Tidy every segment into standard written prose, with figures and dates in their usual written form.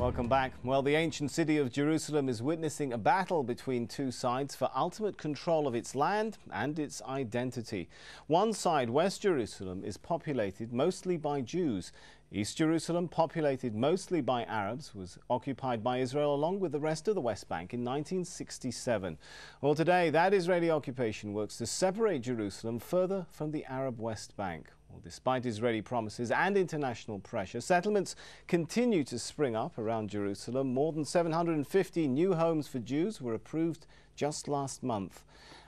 Welcome back. Well, the ancient city of Jerusalem is witnessing a battle between two sides for ultimate control of its land and its identity. One side, West Jerusalem, is populated mostly by Jews. East Jerusalem, populated mostly by Arabs, was occupied by Israel along with the rest of the West Bank in 1967. Well, today, that Israeli occupation works to separate Jerusalem further from the Arab West Bank. Well, despite Israeli promises and international pressure, settlements continue to spring up around Jerusalem. More than 750 new homes for Jews were approved just last month.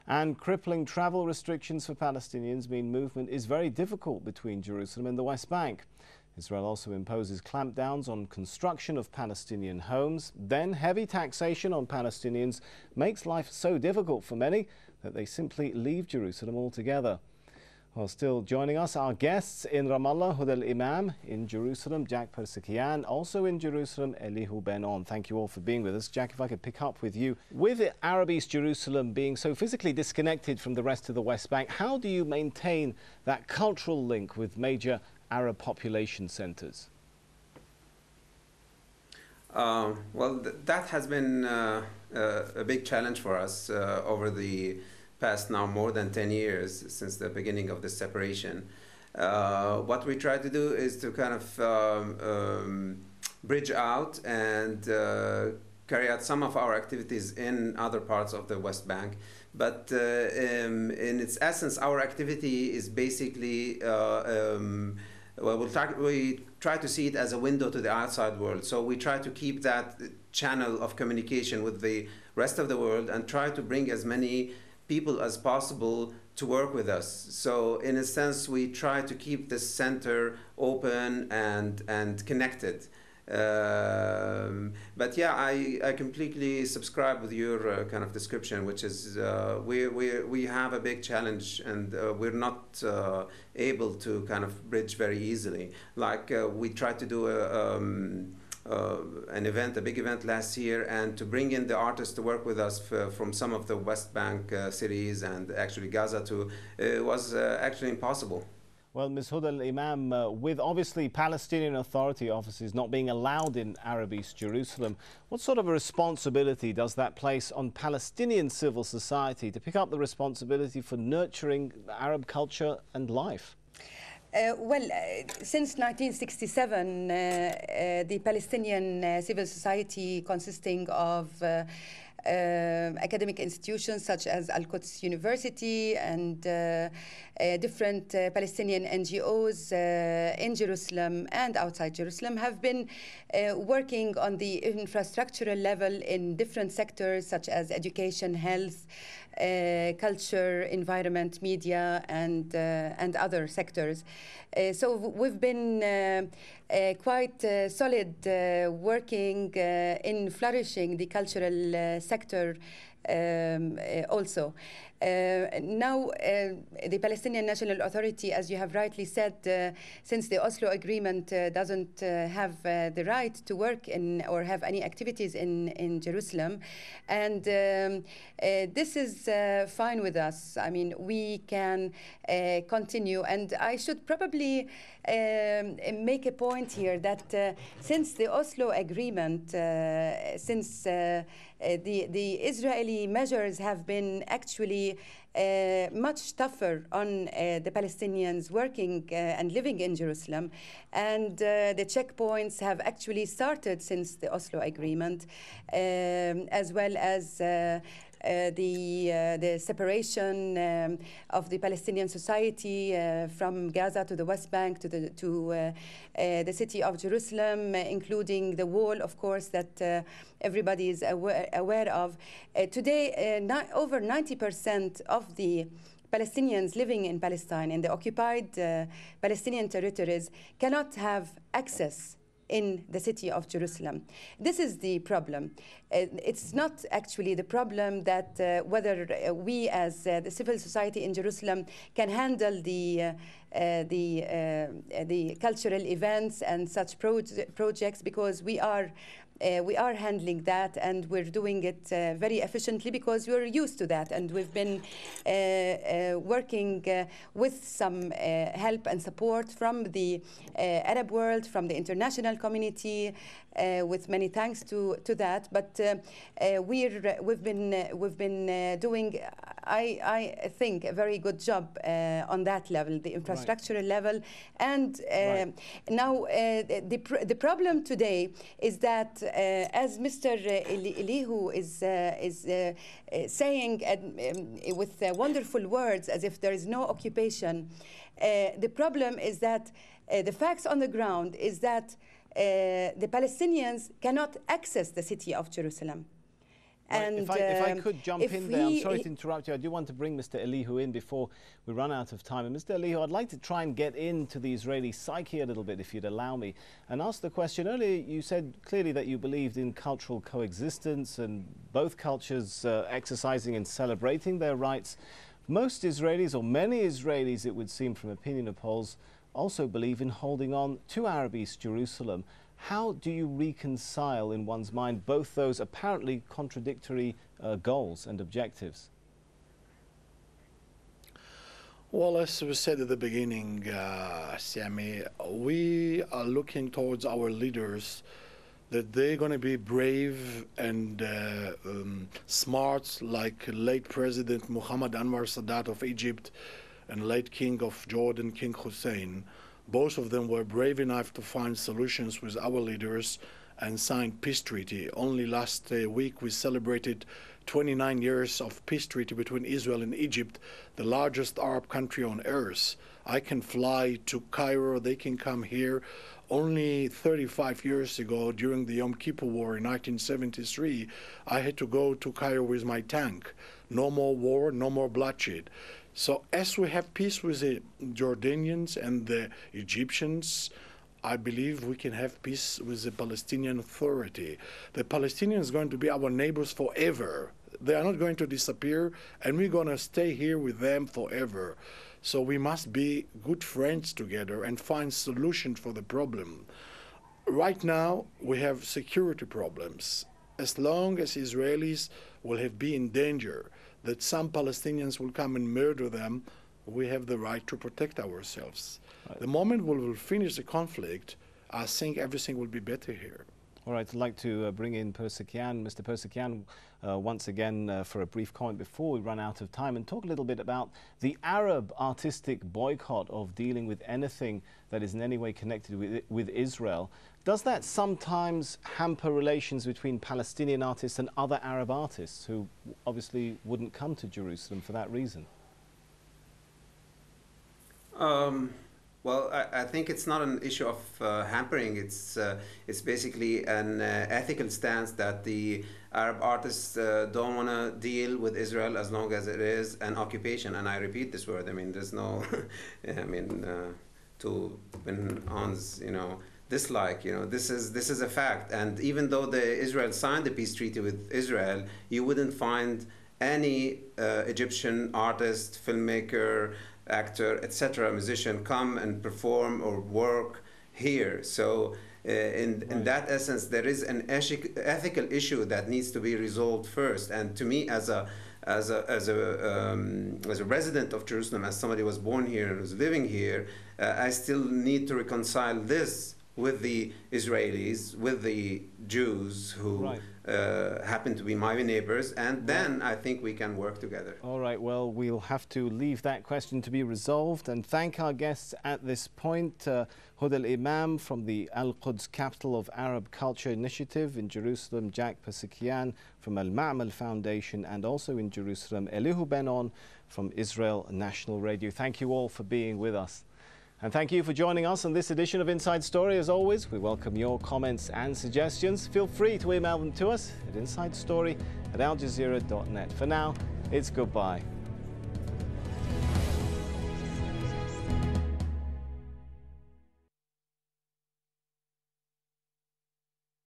And crippling travel restrictions for Palestinians mean movement is very difficult between Jerusalem and the West Bank. Israel also imposes clampdowns on construction of Palestinian homes. Then heavy taxation on Palestinians makes life so difficult for many that they simply leave Jerusalem altogether. Well, still joining us, our guests in Ramallah, Huda al-Imam, in Jerusalem, Jack Persekian, also in Jerusalem, Elihu Ben-On. Thank you all for being with us. Jack, if I could pick up with you. With Arab East Jerusalem being so physically disconnected from the rest of the West Bank, how do you maintain that cultural link with major Arab population centers? That has been a big challenge for us over the past now more than 10 years since the beginning of the separation. What we try to do is to kind of bridge out and carry out some of our activities in other parts of the West Bank. But in its essence, our activity is basically we try to see it as a window to the outside world. So we try to keep that channel of communication with the rest of the world and try to bring as many people as possible to work with us. So in a sense, we try to keep this center open and connected. But yeah, I completely subscribe with your kind of description, which is we have a big challenge and we're not able to kind of bridge very easily. Like we tried to do an event, a big event last year, and to bring in the artists to work with us from some of the West Bank cities and actually Gaza too, was actually impossible. Well, Ms. Huda al-Imam, with obviously Palestinian Authority offices not being allowed in Arab East Jerusalem, what sort of a responsibility does that place on Palestinian civil society to pick up the responsibility for nurturing Arab culture and life? Since 1967, the Palestinian civil society, consisting of academic institutions such as Al-Quds University and different Palestinian NGOs in Jerusalem and outside Jerusalem, have been working on the infrastructural level in different sectors such as education, health, culture, environment, media, and other sectors. So we've been quite solid working in flourishing the cultural sector also. Now, the Palestinian National Authority, as you have rightly said, since the Oslo Agreement doesn't have the right to work in or have any activities in Jerusalem, and this is fine with us. I mean, we can continue, and I should probably make a point here that since the Oslo Agreement, since the Israeli measures have been actually much tougher on the Palestinians working and living in Jerusalem, and the checkpoints have actually started since the Oslo Agreement, as well as the separation of the Palestinian society from Gaza to the West Bank to the city of Jerusalem, including the wall, of course, that everybody is aware of. Today, over 90% of the Palestinians living in Palestine, in the occupied Palestinian territories, cannot have access in the city of Jerusalem. This is the problem. It's not actually the problem that whether we as the civil society in Jerusalem can handle the cultural events and such projects, because we are we are handling that, and we're doing it very efficiently because we're used to that, and we've been working with some help and support from the Arab world, from the international community, with many thanks to that. But we've been doing, I think, a very good job on that level, the infrastructural level. And now the problem today is that, as Mr. Elihu is saying with wonderful words, as if there is no occupation, the problem is that the facts on the ground is that the Palestinians cannot access the city of Jerusalem. And if I could jump in there, I'm sorry to interrupt you. I do want to bring Mr. Elihu in before we run out of time. And Mr. Elihu, I'd like to try and get into the Israeli psyche a little bit, if you'd allow me, and ask the question. Earlier, you said clearly that you believed in cultural coexistence and both cultures exercising and celebrating their rights. Most Israelis, or many Israelis, it would seem from opinion polls, also believe in holding on to Arab East Jerusalem. How do you reconcile in one's mind both those apparently contradictory goals and objectives? Well, as we said at the beginning, Sami, we are looking towards our leaders that they're going to be brave and smart, like late President Muhammad Anwar Sadat of Egypt and late King of Jordan, King Hussein. Both of them were brave enough to find solutions with our leaders and signed peace treaty. Only last week we celebrated 29 years of peace treaty between Israel and Egypt, the largest Arab country on earth. I can fly to Cairo, they can come here. Only 35 years ago, during the Yom Kippur War in 1973, I had to go to Cairo with my tank. No more war, no more bloodshed. So as we have peace with the Jordanians and the Egyptians, I believe we can have peace with the Palestinian Authority. The Palestinians are going to be our neighbors forever. They are not going to disappear, and we're going to stay here with them forever. So we must be good friends together and find solutions for the problem. Right now, we have security problems. As long as Israelis will have been in danger, that some Palestinians will come and murder them, we have the right to protect ourselves. Right. The moment we will finish the conflict, I think everything will be better here. All right, I'd like to bring in Persekian, Mr. Persekian, once again for a brief comment before we run out of time, and talk a little bit about the Arab artistic boycott of dealing with anything that is in any way connected with Israel. Does that sometimes hamper relations between Palestinian artists and other Arab artists who obviously wouldn't come to Jerusalem for that reason? Well, I think it's not an issue of hampering. It's basically an ethical stance that the Arab artists don't want to deal with Israel as long as it is an occupation. And I repeat this word. I mean, there's no, I mean, to Ben On's, dislike. This is a fact. And even though Israel signed the peace treaty with Israel, you wouldn't find any Egyptian artist, filmmaker, actor, etc., musician come and perform or work here. So in that essence, there is an ethical issue that needs to be resolved first. And to me, as a resident of Jerusalem, as somebody who was born here and was living here, I still need to reconcile this with the Israelis, with the Jews who happen to be my neighbors, and then I think we can work together. All right, well, we'll have to leave that question to be resolved and thank our guests at this point. Huda al-Imam from the Al-Quds Capital of Arab Culture Initiative in Jerusalem, Jack Persekian from Al-Ma'mal Foundation, and also in Jerusalem, Elihu Ben-On from Israel National Radio. Thank you all for being with us. And thank you for joining us on this edition of Inside Story. As always, we welcome your comments and suggestions. Feel free to email them to us at insidestory@aljazeera.net. For now, it's goodbye.